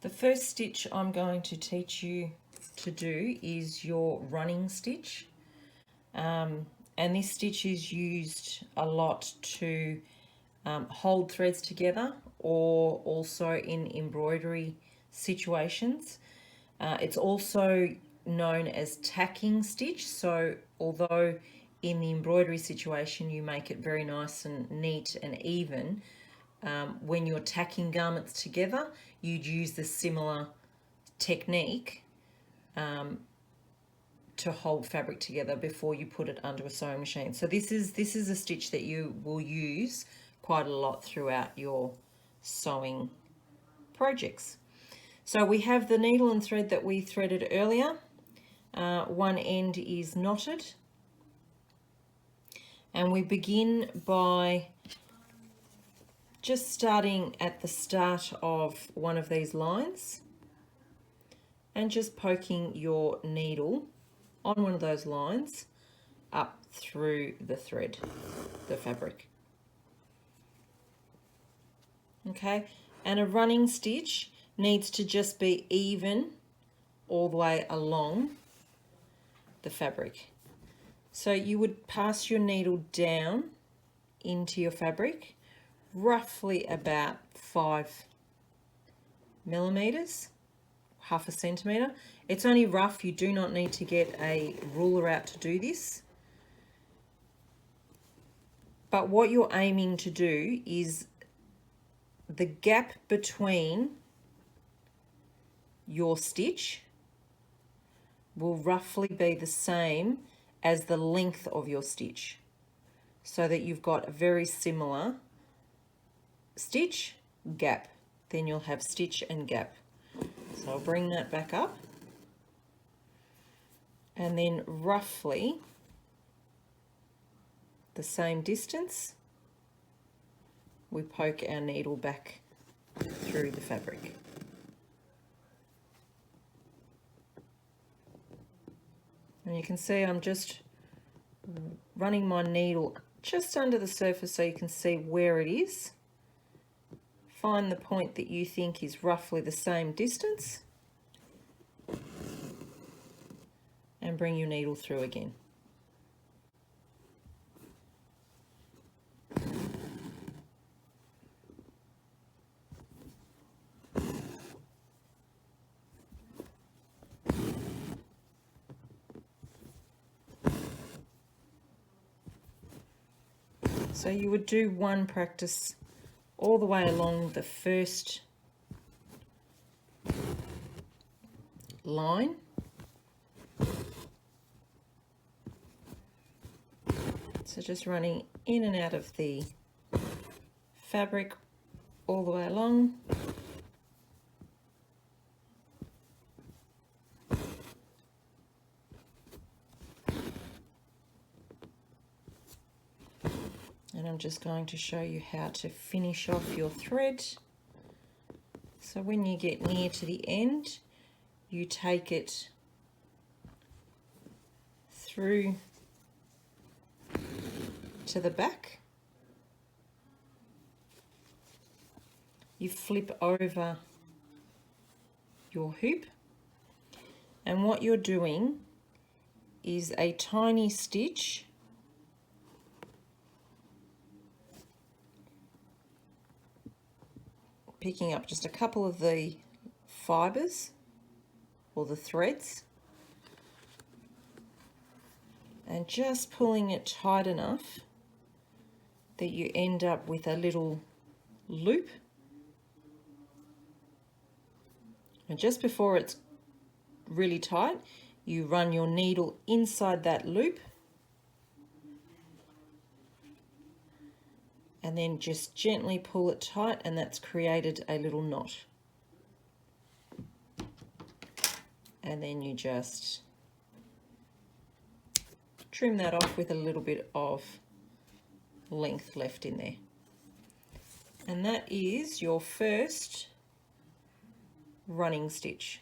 The first stitch I'm going to teach you to do is your running stitch. And this stitch is used a lot to hold threads together, or also in embroidery situations. It's also known as tacking stitch. So although in the embroidery situation you make it very nice and neat and even, when you're tacking garments together, you'd use the similar technique to hold fabric together before you put it under a sewing machine. So this is a stitch that you will use quite a lot throughout your sewing projects. So we have the needle and thread that we threaded earlier. One end is knotted, and we begin by just starting at the start of one of these lines and just poking your needle on one of those lines up through the thread, the fabric. Okay, and a running stitch needs to just be even all the way along the fabric. So you would pass your needle down into your fabric, roughly about 5 millimeters, half a centimeter. It's only rough, you do not need to get a ruler out to do this. But what you're aiming to do is the gap between your stitch will roughly be the same as the length of your stitch, so that you've got a very similar stitch, gap. Then you'll have stitch and gap. So I'll bring that back up, and then roughly the same distance we poke our needle back through the fabric. And you can see I'm just running my needle just under the surface so you can see where it is. Find the point that you think is roughly the same distance and bring your needle through again. So you would do one practice all the way along the first line. So just running in and out of the fabric all the way along. And I'm just going to show you how to finish off your thread. So when you get near to the end, you take it through to the back. You flip over your hoop, and what you're doing is a tiny stitch picking up just a couple of the fibers or the threads and just pulling it tight enough that you end up with a little loop. And just before it's really tight, you run your needle inside that loop and then just gently pull it tight, and that's created a little knot. And then you just trim that off with a little bit of length left in there. And that is your first running stitch.